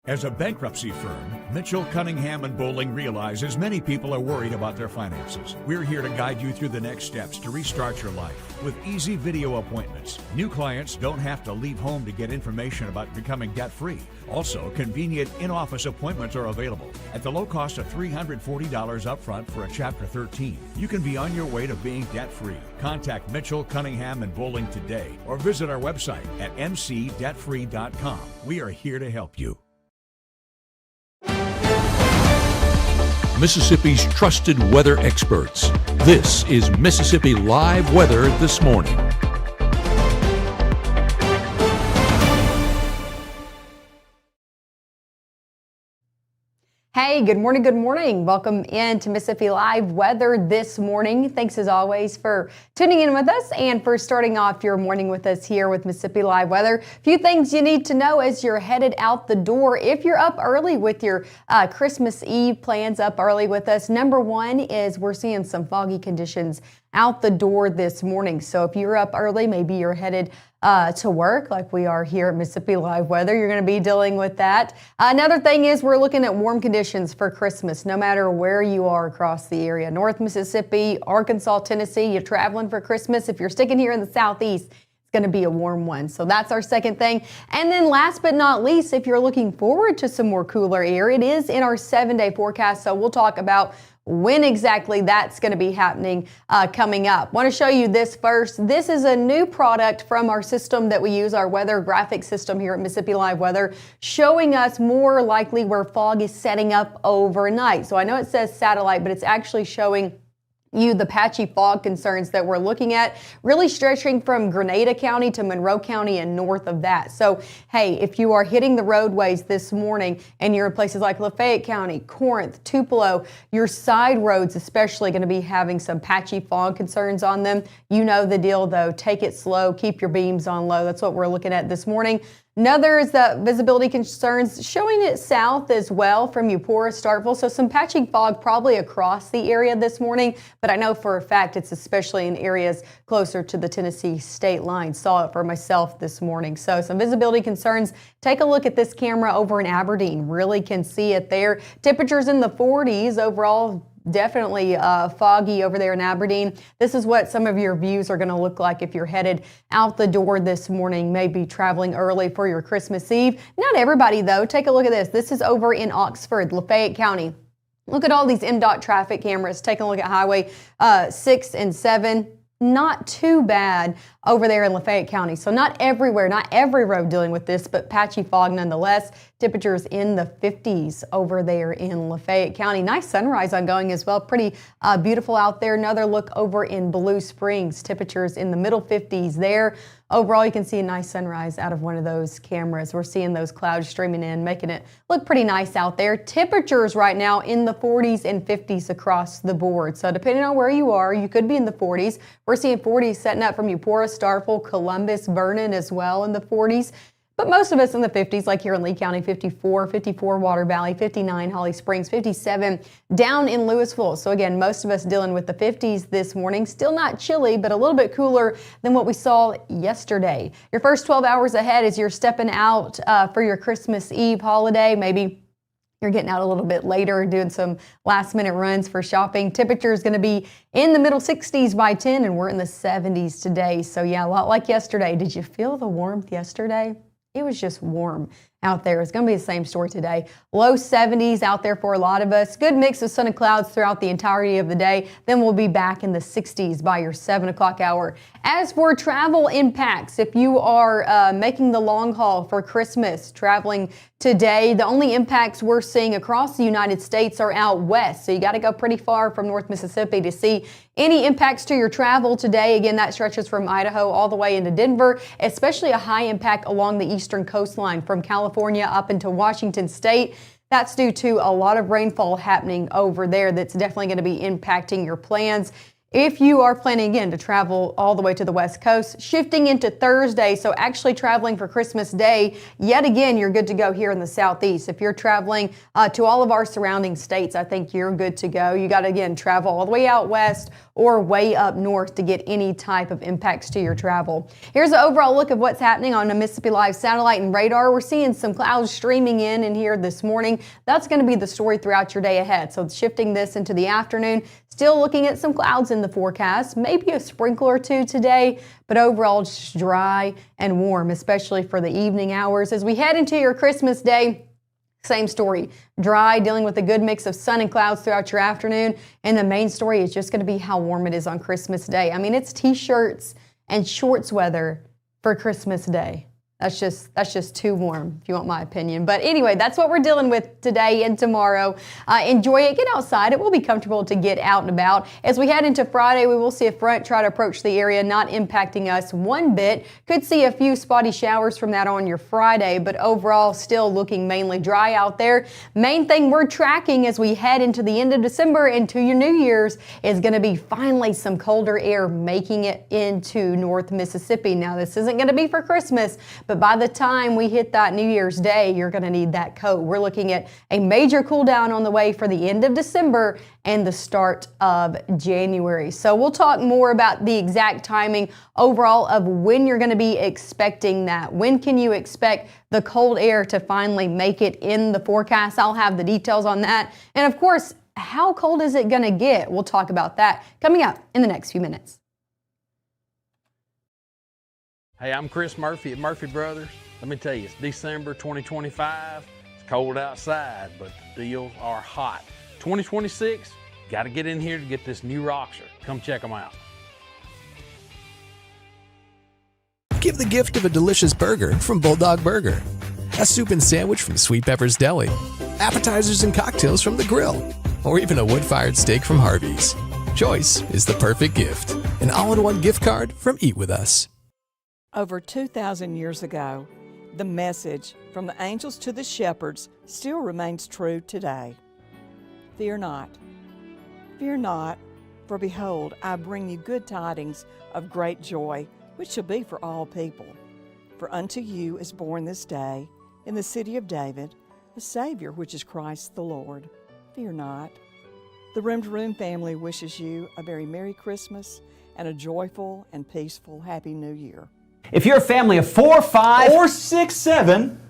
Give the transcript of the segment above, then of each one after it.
As a bankruptcy firm, Mitchell, Cunningham & Bowling realizes many people are worried about their finances. We're here to guide you through the next steps to restart your life with easy video appointments. New clients don't have to leave home to get information about becoming debt-free. Also, convenient in-office appointments are available at the low cost of $340 upfront for a Chapter 13. You can be on your way to being debt-free. Contact Mitchell, Cunningham & Bowling today or visit our website at mcdebtfree.com. We are here to help you. Mississippi's trusted weather experts. This is Mississippi Live Weather This Morning. Hey, good morning, good morning. Welcome in to Mississippi Live Weather This Morning. Thanks as always for tuning in with us and for starting off your morning with us here with Mississippi Live Weather. A few things you need to know as you're headed out the door. If you're up early with your Christmas Eve plans up early with us, number one is we're seeing some foggy conditions out the door this morning. So if you're up early, maybe you're headed to work like we are here at Mississippi Live Weather, you're going to be dealing with that. Another thing is we're looking at warm conditions for Christmas, no matter where you are across the area. North Mississippi, Arkansas, Tennessee, you're traveling for Christmas. If you're sticking here in the Southeast, it's going to be a warm one. So that's our second thing. And then last but not least, if you're looking forward to some more cooler air, it is in our 7-day forecast. So we'll talk about when exactly that's going to be happening coming up. Want to show you this first. This is a new product from our system that we use, our weather graphic system here at Mississippi Live Weather, showing us more likely where fog is setting up overnight. So I know it says satellite, but it's actually showing you the patchy fog concerns that we're looking at, really stretching from Grenada County to Monroe County and north of that. So, hey, if you are hitting the roadways this morning and you're in places like Lafayette County, Corinth, Tupelo, your side roads especially going to be having some patchy fog concerns on them. You know the deal though. Take it slow. Keep your beams on low. That's what we're looking at this morning. Another is the visibility concerns, showing it south as well from Eupora, Starkville. So some patchy fog probably across the area this morning, but I know for a fact it's especially in areas closer to the Tennessee state line. Saw it for myself this morning. So some visibility concerns. Take a look at this camera over in Aberdeen. Really can see it there. Temperatures in the 40s overall. Definitely foggy over there in Aberdeen. This is what some of your views are going to look like if you're headed out the door this morning, maybe traveling early for your Christmas Eve. Not everybody, though. Take a look at this. This is over in Oxford, Lafayette County. Look at all these MDOT traffic cameras. Take a look at Highway 6 and 7. Not too bad over there in Lafayette County. So not everywhere, not every road dealing with this, but patchy fog nonetheless. Temperatures in the 50s over there in Lafayette County. Nice sunrise ongoing as well. Pretty beautiful out there. Another look over in Blue Springs. Temperatures in the middle 50s there. Overall, you can see a nice sunrise out of one of those cameras. We're seeing those clouds streaming in, making it look pretty nice out there. Temperatures right now in the 40s and 50s across the board. So depending on where you are, you could be in the 40s. We're seeing 40s setting up from Eupora, Starkville, Columbus, Vernon as well in the 40s. But most of us in the 50s, like here in Lee County, 54, 54 Water Valley, 59 Holly Springs, 57 down in Louisville. So again, most of us dealing with the 50s this morning. Still not chilly, but a little bit cooler than what we saw yesterday. Your first 12 hours ahead as you're stepping out for your Christmas Eve holiday. Maybe you're getting out a little bit later, doing some last minute runs for shopping. Temperature is going to be in the middle 60s by 10, and we're in the 70s today. So yeah, a lot like yesterday. Did you feel the warmth yesterday? It was just warm out there. It's going to be the same story today. Low 70s out there for a lot of us. Good mix of sun and clouds throughout the entirety of the day. Then we'll be back in the 60s by your 7 o'clock hour. As for travel impacts, if you are making the long haul for Christmas, traveling today, the only impacts we're seeing across the United States are out west. So you got to go pretty far from North Mississippi to see any impacts to your travel today. Again, that stretches from Idaho all the way into Denver, especially a high impact along the eastern coastline from California up into Washington State. That's due to a lot of rainfall happening over there that's definitely going to be impacting your plans. If you are planning, again, to travel all the way to the West Coast, shifting into Thursday, so actually traveling for Christmas Day, yet again, you're good to go here in the Southeast. If you're traveling to all of our surrounding states, I think you're good to go. You got to, again, travel all the way out west or way up north to get any type of impacts to your travel. Here's an overall look of what's happening on the Mississippi Live satellite and radar. We're seeing some clouds streaming in here this morning. That's going to be the story throughout your day ahead. So shifting this into the afternoon, still looking at some clouds in the forecast, maybe a sprinkle or two today, but overall just dry and warm, especially for the evening hours. As we head into your Christmas day, same story, dry, dealing with a good mix of sun and clouds throughout your afternoon. And the main story is just going to be how warm it is on Christmas Day. I mean, it's t-shirts and shorts weather for Christmas Day. That's just too warm, if you want my opinion. But anyway, that's what we're dealing with today and tomorrow. Enjoy it. Get outside. It will be comfortable to get out and about. As we head into Friday, we will see a front try to approach the area, not impacting us one bit. Could see a few spotty showers from that on your Friday, but overall still looking mainly dry out there. Main thing we're tracking as we head into the end of December into your New Year's is going to be finally some colder air making it into North Mississippi. Now, this isn't going to be for Christmas, but by the time we hit that New Year's Day, you're going to need that coat. We're looking at a major cool down on the way for the end of December and the start of January. So we'll talk more about the exact timing overall of when you're going to be expecting that. When can you expect the cold air to finally make it in the forecast? I'll have the details on that. And of course, how cold is it going to get? We'll talk about that coming up in the next few minutes. Hey, I'm Chris Murphy at Murphy Brothers. Let me tell you, it's December 2025. It's cold outside, but the deals are hot. 2026, got to get in here to get this new Roxer. Come check them out. Give the gift of a delicious burger from Bulldog Burger, a soup and sandwich from Sweet Pepper's Deli, appetizers and cocktails from The Grill, or even a wood-fired steak from Harvey's. Choice is the perfect gift. An all-in-one gift card from Eat With Us. Over 2,000 years ago, the message from the angels to the shepherds still remains true today. Fear not, for behold, I bring you good tidings of great joy, which shall be for all people. For unto you is born this day, in the city of David, a Savior, which is Christ the Lord. Fear not. The Room to Room family wishes you a very Merry Christmas and a joyful and peaceful Happy New Year. If you're a family of 4, 5, or 6, 7,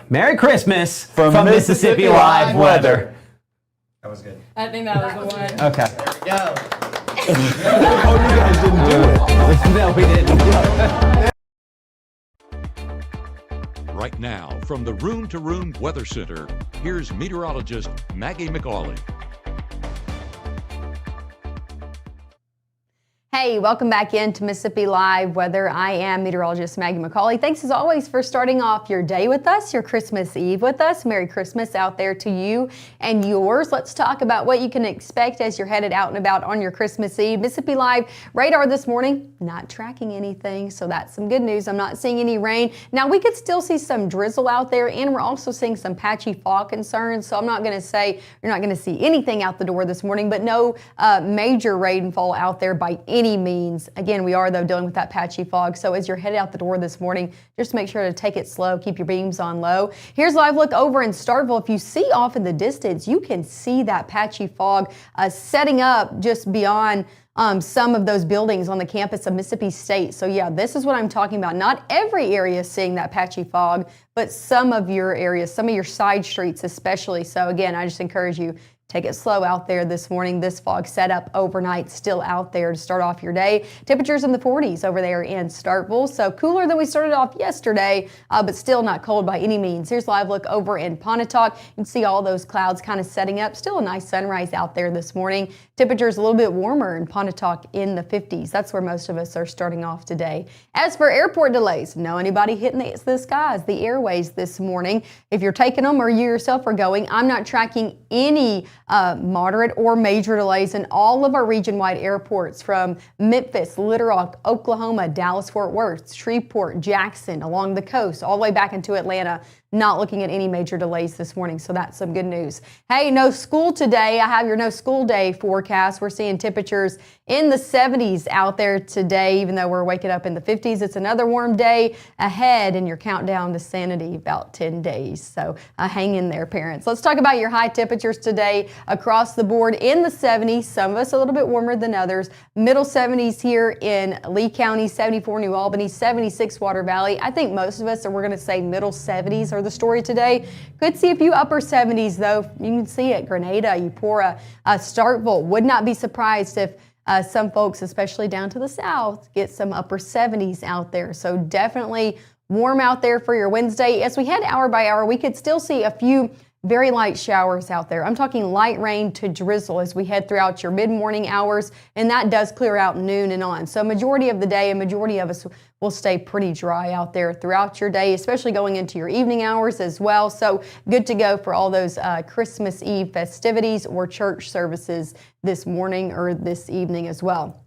Merry Christmas from Mississippi Live Weather. That was good. I think that was the one. Okay. There we go. Oh, you guys didn't do it. No, we didn't. Right now, from the Room to Room Weather Center, here's meteorologist Maggye McCauley. Hey, welcome back into Mississippi Live Weather. I am meteorologist Maggye McCauley. Thanks as always for starting off your day with us, your Christmas Eve with us. Merry Christmas out there to you and yours. Let's talk about what you can expect as you're headed out and about on your Christmas Eve. Mississippi Live radar this morning, not tracking anything, so that's some good news. I'm not seeing any rain. Now, we could still see some drizzle out there, and we're also seeing some patchy fog concerns, so I'm not going to say you're not going to see anything out the door this morning, but no major rainfall out there by any means. Again, we are though dealing with that patchy fog. So as you're headed out the door this morning, just make sure to take it slow, keep your beams on low. Here's a live look over in Starkville. If you see off in the distance, you can see that patchy fog setting up just beyond some of those buildings on the campus of Mississippi State. So yeah, this is what I'm talking about. Not every area is seeing that patchy fog, but some of your areas, some of your side streets especially. So again, I just encourage you, take it slow out there this morning. This fog set up overnight, still out there to start off your day. Temperatures in the 40s over there in Starkville. So cooler than we started off yesterday, but still not cold by any means. Here's a live look over in Pontotoc. You can see all those clouds kind of setting up. Still a nice sunrise out there this morning. Temperatures a little bit warmer in Pontotoc in the 50s. That's where most of us are starting off today. As for airport delays, no anybody hitting the skies, the airways this morning. If you're taking them or you yourself are going, I'm not tracking any moderate or major delays in all of our region-wide airports from Memphis, Little Rock, Oklahoma, Dallas, Fort Worth, Shreveport, Jackson, along the coast, all the way back into Atlanta. not looking at any major delays this morning, so that's some good news. Hey, no school today. I have your no school day forecast. We're seeing temperatures in the 70s out there today, even though we're waking up in the 50s. It's another warm day ahead, and your countdown to sanity about 10 days. So hang in there, parents. Let's talk about your high temperatures today across the board in the 70s. Some of us a little bit warmer than others. Middle 70s here in Lee County, 74 New Albany, 76 Water Valley. I think most of us we're going to say middle 70s are the story today. Could see a few upper 70s though. You can see it, Grenada, Eupora, Starkville. Would not be surprised if some folks, especially down to the south, get some upper 70s out there. So definitely warm out there for your Wednesday. As we head hour by hour, we could still see a few very light showers out there. I'm talking light rain to drizzle as we head throughout your mid-morning hours, and that does clear out noon and on. So majority of the day, a majority of us will stay pretty dry out there throughout your day, especially going into your evening hours as well. So good to go for all those Christmas Eve festivities or church services this morning or this evening as well.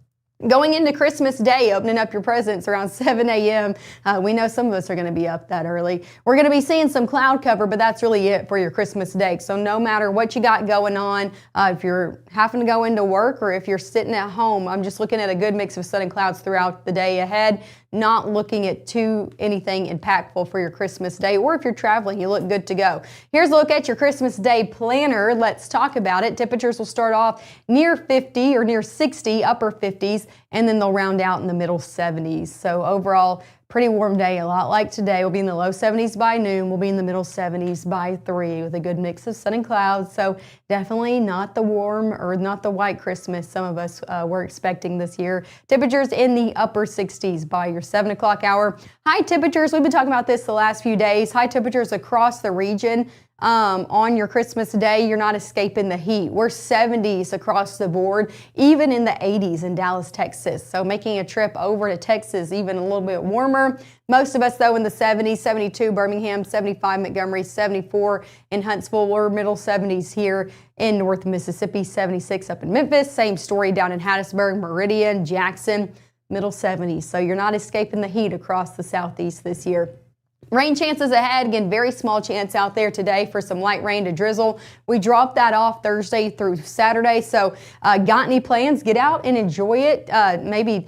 Going into Christmas Day, opening up your presents around 7 a.m. We know some of us are going to be up that early. We're going to be seeing some cloud cover, but that's really it for your Christmas Day. So no matter what you got going on, if you're having to go into work or if you're sitting at home, I'm just looking at a good mix of sun and clouds throughout the day ahead. Not looking at anything impactful for your Christmas Day, or if you're traveling, you look good to go. Here's a look at your Christmas Day planner. Let's talk about it. Temperatures will start off near 50 or near 60, upper 50s, and then they'll round out in the middle 70s. So overall, pretty warm day, a lot like today. We'll be in the low 70s by noon. We'll be in the middle 70s by 3 with a good mix of sun and clouds. So definitely not the warm or not the white Christmas some of us were expecting this year. Temperatures in the upper 60s by your 7 o'clock hour. High temperatures, we've been talking about this the last few days. High temperatures across the region. On your Christmas Day, you're not escaping the heat. We're 70s across the board, even in the 80s in Dallas, Texas. So making a trip over to Texas even a little bit warmer. Most of us, though, in the 70s, 72 Birmingham, 75 Montgomery, 74 in Huntsville. We're middle 70s here in North Mississippi, 76 up in Memphis. Same story down in Hattiesburg, Meridian, Jackson, middle 70s. So you're not escaping the heat across the southeast this year. Rain chances ahead. Again, very small chance out there today for some light rain to drizzle. We dropped that off Thursday through Saturday. So got any plans? Get out and enjoy it. Maybe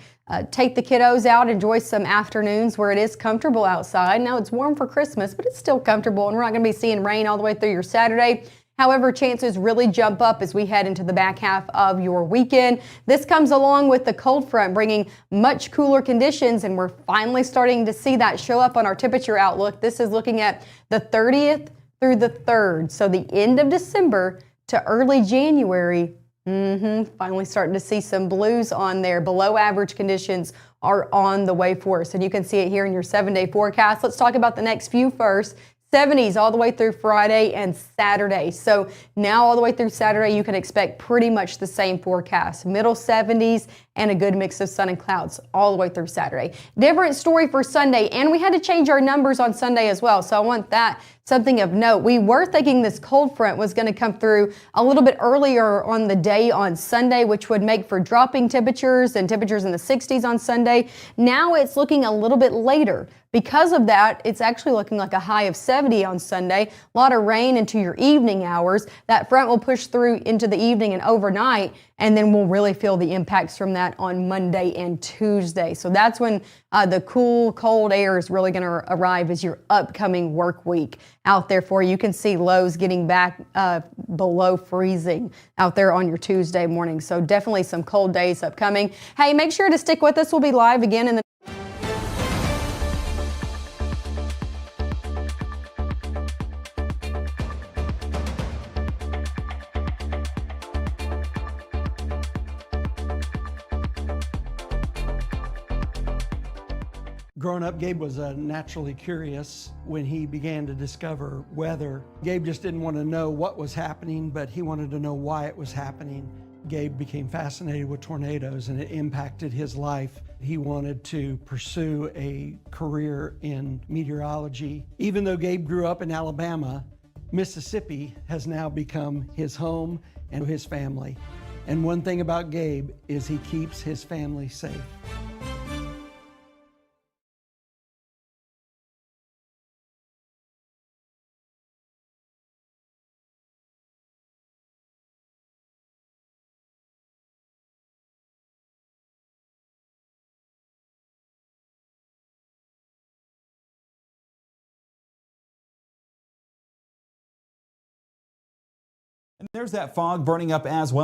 take the kiddos out, enjoy some afternoons where it is comfortable outside. Now it's warm for Christmas, but it's still comfortable, and we're not going to be seeing rain all the way through your Saturday. However, chances really jump up as we head into the back half of your weekend. This comes along with the cold front bringing much cooler conditions, and we're finally starting to see that show up on our temperature outlook. This is looking at the 30th through the 3rd, so the end of December to early January. Finally starting to see some blues on there. Below average conditions are on the way for us, and you can see it here in your 7-day forecast. Let's talk about the next few first. 70s all the way through Friday and Saturday. So now all the way through Saturday, you can expect pretty much the same forecast. Middle 70s and a good mix of sun and clouds all the way through Saturday. Different story for Sunday, and we had to change our numbers on Sunday as well. So I want that something of note. We were thinking this cold front was going to come through a little bit earlier on the day on Sunday, which would make for dropping temperatures and temperatures in the 60s on Sunday. Now it's looking a little bit later. Because of that, it's actually looking like a high of 70 on Sunday. A lot of rain into your evening hours. That front will push through into the evening and overnight, and then we'll really feel the impacts from that on Monday and Tuesday. So that's when the cool, cold air is really going to arrive as your upcoming work week out there for you. You can see lows getting back below freezing out there on your Tuesday morning. So definitely some cold days upcoming. Hey, make sure to stick with us. We'll be live again in the Growing up, Gabe was naturally curious when he began to discover weather. Gabe just didn't want to know what was happening, but he wanted to know why it was happening. Gabe became fascinated with tornadoes, and it impacted his life. He wanted to pursue a career in meteorology. Even though Gabe grew up in Alabama, Mississippi has now become his home and his family. And one thing about Gabe is he keeps his family safe. There's that fog burning up as well.